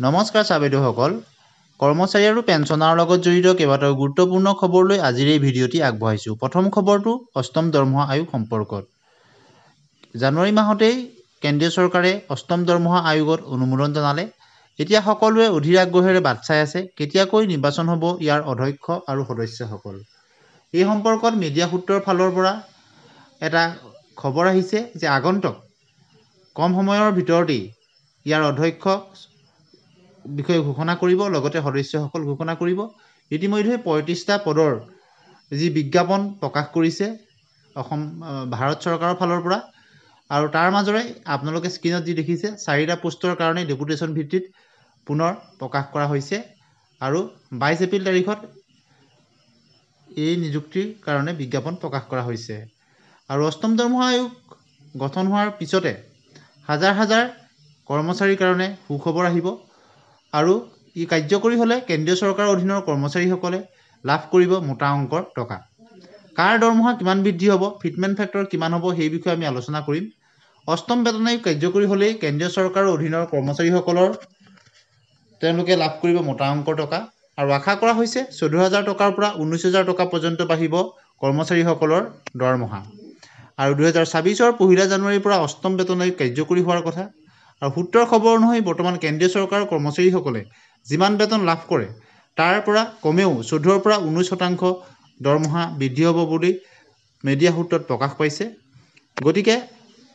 নমস্কাৰ চাবেদুসকল কৰ্মচাৰী আৰু পেঞ্চনাৰৰ লগত জড়িত কেইবাটাও গুৰুত্বপূৰ্ণ খবৰ লৈ আজিৰ এই ভিডিঅ'টি আগবঢ়াইছোঁ। প্ৰথম খবৰটো অষ্টম দৰমহা আয়োগ সম্পৰ্কত। জানুৱাৰী মাহতেই কেন্দ্ৰীয় চৰকাৰে অষ্টম দৰমহা আয়োগত অনুমোদন জনালে। এতিয়া সকলোৱে অধীৰ আগ্ৰহেৰে বাট চাই আছে কেতিয়াকৈ নিৰ্বাচন হ'ব ইয়াৰ অধ্যক্ষ আৰু সদস্যসকল। এই সম্পৰ্কত মিডিয়া সূত্ৰৰ ফালৰ পৰা এটা খবৰ আহিছে যে আগন্তুক কম সময়ৰ ভিতৰতেই ইয়াৰ অধ্যক্ষ বিষয়ে ঘোষণা কৰিব, লগতে সদস্যসকল ঘোষণা কৰিব। ইতিমধ্যে ৩৫টা পদৰ যি বিজ্ঞাপন প্ৰকাশ কৰিছে ভাৰত চৰকাৰৰ ফালৰ পৰা, আৰু তাৰ মাজৰে আপোনালোকে স্ক্ৰীণত যি দেখিছে 4টা পোষ্টৰ কাৰণে ডেপুটেশ্যন ভিত্তিত পুনৰ প্ৰকাশ কৰা হৈছে আৰু 22 এপ্ৰিল তাৰিখত এই নিযুক্তিৰ কাৰণে বিজ্ঞাপন প্ৰকাশ কৰা হৈছে। আৰু অষ্টম দৰমহা আয়োগ গঠন হোৱাৰ পিছতে হাজাৰ হাজাৰ কৰ্মচাৰীৰ কাৰণে সুখবৰ আহিব আৰু ই কাৰ্যকৰী হ'লে কেন্দ্ৰীয় চৰকাৰৰ অধীনৰ কৰ্মচাৰীসকলে লাভ কৰিব মোটা অংকৰ টকা। কাৰ দৰমহা কিমান বৃদ্ধি হ'ব, ফিটমেণ্ট ফেক্টৰ কিমান হ'ব, সেই বিষয়ে আমি আলোচনা কৰিম। অষ্টম বেতন আয়োগ কাৰ্যকৰী হ'লেই কেন্দ্ৰীয় চৰকাৰৰ অধীনৰ কৰ্মচাৰীসকলৰ তেওঁলোকে লাভ কৰিব মোটা অংকৰ টকা, আৰু আশা কৰা হৈছে 14,000 টকাৰ পৰা 19,000 টকা পৰ্যন্ত বাঢ়িব কৰ্মচাৰীসকলৰ দৰমহা। আৰু 2026 1 জানুৱাৰীৰ পৰা অষ্টম বেতন আয়োগ কাৰ্যকৰী হোৱাৰ কথা। আৰু সূত্ৰৰ খবৰ অনুসৰি বৰ্তমান কেন্দ্ৰীয় চৰকাৰৰ কৰ্মচাৰীসকলে যিমান বেতন লাভ কৰে তাৰ পৰা কমেও 14 পৰা 19% দৰমহা বৃদ্ধি হ'ব বুলি মিডিয়া সূত্ৰত প্ৰকাশ পাইছে। গতিকে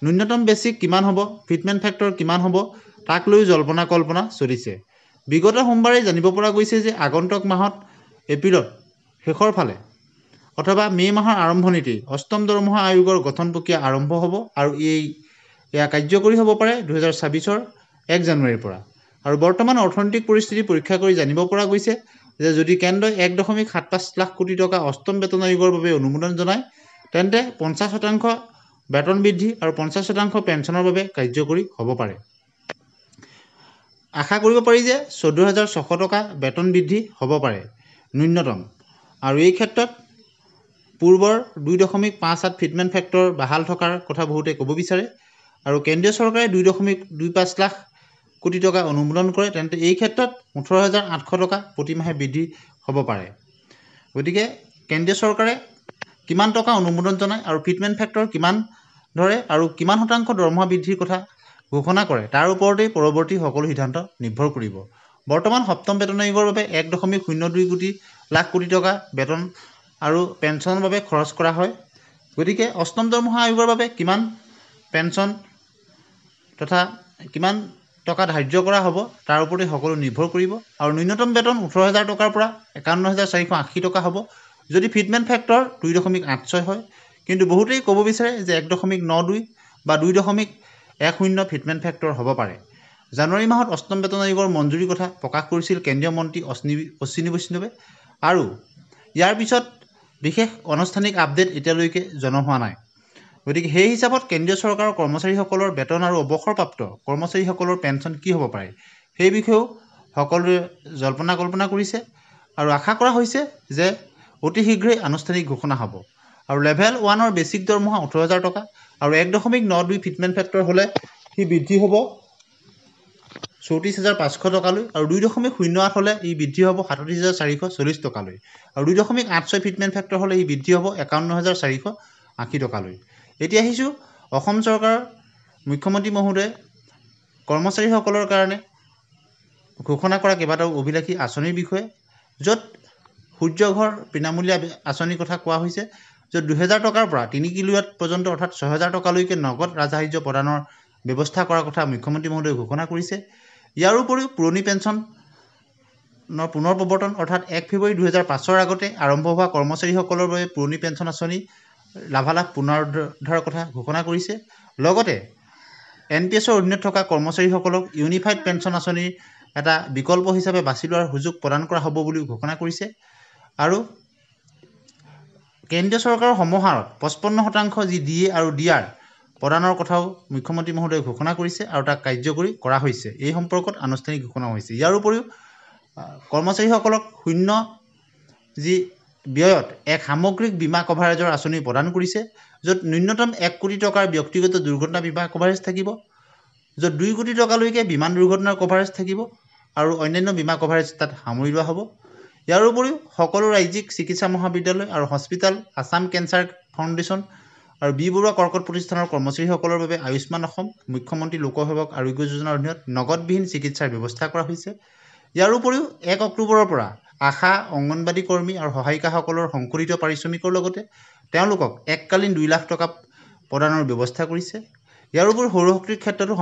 ন্যূনতম বেছিক কিমান হ'ব, ফিটমেণ্ট ফেক্টৰ কিমান হ'ব তাক লৈ জল্পনা কল্পনা চলিছে। বিগত সোমবাৰে জানিব পৰা গৈছে যে আগন্তুক মাহত এপ্ৰিলত শেষৰ ফালে অথবা মে' মাহৰ আৰম্ভণিতেই অষ্টম দৰমহা আয়োগৰ গঠন প্ৰক্ৰিয়া আৰম্ভ হ'ব আৰু এয়া কাৰ্যকৰী হ'ব পাৰে 2026 1 জানুৱাৰীৰ পৰা। আৰু বৰ্তমান অৰ্থনৈতিক পৰিস্থিতি পৰীক্ষা কৰি জানিব পৰা গৈছে যে যদি কেন্দ্ৰই 1.75 লাখ কোটি টকা অষ্টম বেতন আয়োগৰ বাবে অনুমোদন জনায় তেন্তে 50% বেতন বৃদ্ধি আৰু 50% পেঞ্চনৰ বাবে কাৰ্যকৰী হ'ব পাৰে। আশা কৰিব পাৰি যে 14,600 টকা বেতন বৃদ্ধি হ'ব পাৰে ন্যূনতম। আৰু এই ক্ষেত্ৰত পূৰ্বৰ 2.57 ফিটমেণ্ট ফেক্টৰ বাহাল থকাৰ কথা বহুতে ক'ব বিচাৰে। আৰু কেন্দ্ৰীয় চৰকাৰে 2.25 লাখ কোটি টকা অনুমোদন কৰে তেন্তে এই ক্ষেত্ৰত 18,800 টকা প্ৰতিমাহে বৃদ্ধি হ'ব পাৰে। গতিকে কেন্দ্ৰীয় চৰকাৰে কিমান টকা অনুমোদন জনায় আৰু ফিটমেণ্ট ফেক্টৰ কিমান ধৰে আৰু কিমান শতাংশ দৰমহা বৃদ্ধিৰ কথা ঘোষণা কৰে তাৰ ওপৰতেই পৰৱৰ্তী সকলো সিদ্ধান্ত নিৰ্ভৰ কৰিব। বৰ্তমান সপ্তম বেতন আয়োগৰ বাবে 1.02 লাখ কোটি টকা বেতন আৰু পেঞ্চনৰ বাবে খৰচ কৰা হয়। গতিকে অষ্টম দৰমহা আয়োগৰ বাবে কিমান পেঞ্চন তথা কিমান টকা ধাৰ্য কৰা হ'ব তাৰ ওপৰতে সকলো নিৰ্ভৰ কৰিব। আৰু ন্যূনতম বেতন 18,000 টকাৰ পৰা 51,480 টকা হ'ব যদি ফিটমেণ্ট ফেক্টৰ 2.86 হয়। কিন্তু বহুতেই ক'ব বিচাৰে যে 1.92 বা 2.10 ফিটমেণ্ট ফেক্টৰ হ'ব পাৰে। জানুৱাৰী মাহত অষ্টম বেতন আয়োগৰ মঞ্জুৰিৰ কথা প্ৰকাশ কৰিছিল কেন্দ্ৰীয় মন্ত্ৰী অশ্বিনী বৈষ্ণৱে, আৰু ইয়াৰ পিছত বিশেষ আনুষ্ঠানিক আপডেট এতিয়ালৈকে জনোৱা হোৱা নাই। গতিকে সেই হিচাপত কেন্দ্ৰীয় চৰকাৰৰ কৰ্মচাৰীসকলৰ বেতন আৰু অৱসৰপ্ৰাপ্ত কৰ্মচাৰীসকলৰ পেঞ্চন কি হ'ব পাৰে সেই বিষয়েও সকলোৱে জল্পনা কল্পনা কৰিছে আৰু আশা কৰা হৈছে যে অতি শীঘ্ৰেই আনুষ্ঠানিক ঘোষণা হ'ব। আৰু লেভেল 1ৰ বেছিক দৰমহা 18,000 টকা আৰু 1.92 ফিটমেণ্ট ফেক্টৰ হ'লে সি বৃদ্ধি হ'ব 34,500 টকালৈ, আৰু 2.08 হ'লে ই বৃদ্ধি হ'ব 37,440 টকালৈ, আৰু 2.86 ফিটমেণ্ট ফেক্টৰ হ'লে ই বৃদ্ধি হ'ব 51,480 টকালৈ। এতিয়া আহিছোঁ অসম চৰকাৰৰ মুখ্যমন্ত্ৰী মহোদয়ে কৰ্মচাৰীসকলৰ কাৰণে ঘোষণা কৰা কেইবাটাও অভিলাষী আঁচনিৰ বিষয়ে, য'ত সূৰ্যঘৰ বিনামূলীয়া আঁচনিৰ কথা কোৱা হৈছে, য'ত 2,000 টকাৰ পৰা 3 কিলোৱাট পৰ্যন্ত অৰ্থাৎ 6,000 টকালৈকে নগদ ৰাজসাহায্য প্ৰদানৰ ব্যৱস্থা কৰাৰ কথা মুখ্যমন্ত্ৰী মহোদয়ে ঘোষণা কৰিছে। ইয়াৰ উপৰিও পুৰণি পেঞ্চনৰ পুনৰ প্ৰৱৰ্তন অৰ্থাৎ 1 ফেব্ৰুৱাৰী 2005 আগতে আৰম্ভ হোৱা কৰ্মচাৰীসকলৰ বাবে পুৰণি পেঞ্চন আঁচনি লাভালাভ পুনৰুদ্ধাৰৰ কথা ঘোষণা কৰিছে। লগতে NPSৰ অধীনত থকা কৰ্মচাৰীসকলক ইউনিফাইড পেঞ্চন আঁচনিৰ এটা বিকল্প হিচাপে বাছি লোৱাৰ সুযোগ প্ৰদান কৰা হ'ব বুলিও ঘোষণা কৰিছে। আৰু কেন্দ্ৰীয় চৰকাৰৰ সমাহাৰত 55% যি DA আৰু DR প্ৰদানৰ কথাও মুখ্যমন্ত্ৰী মহোদয়ে ঘোষণা কৰিছে আৰু তাক কাৰ্যকৰী কৰা হৈছে। এই সম্পৰ্কত আনুষ্ঠানিক ঘোষণা হৈছে। ইয়াৰ উপৰিও কৰ্মচাৰীসকলক শূন্য যি ব্যয়ত এক সামগ্ৰিক বীমা কভাৰেজৰ আঁচনি প্ৰদান কৰিছে, য'ত ন্যূনতম 1 কোটি টকাৰ ব্যক্তিগত দুৰ্ঘটনা বীমা কভাৰেজ থাকিব, য'ত 2 কোটি টকালৈকে বিমান দুৰ্ঘটনাৰ কভাৰেজ থাকিব, আৰু অন্যান্য বীমা কভাৰেজ তাত সামৰি লোৱা হ'ব। ইয়াৰ উপৰিও সকলো ৰাজ্যিক চিকিৎসা মহাবিদ্যালয় আৰু হস্পিটেল, আছাম কেঞ্চাৰ ফাউণ্ডেশ্যন আৰু বি বৰুৱা কৰ্কট প্ৰতিষ্ঠানৰ কৰ্মচাৰীসকলৰ বাবে আয়ুষ্মান অসম মুখ্যমন্ত্ৰী লোকসেৱক আৰোগ্য যোজনাৰ অধীনত নগদবিহীন চিকিৎসাৰ ব্যৱস্থা কৰা হৈছে। ইয়াৰ উপৰিও 1 অক্টোবৰৰ পৰা আশা, অংগনবাড়ী কৰ্মী আৰু সহায়িকাসকলৰ সংশোধিত পাৰিশ্ৰমিকৰ লগতে তেওঁলোকক এককালীন 2 লাখ টকা প্ৰদানৰ ব্যৱস্থা কৰিছে। ইয়াৰ উপৰিও সৌৰশক্তিৰ ক্ষেত্ৰতো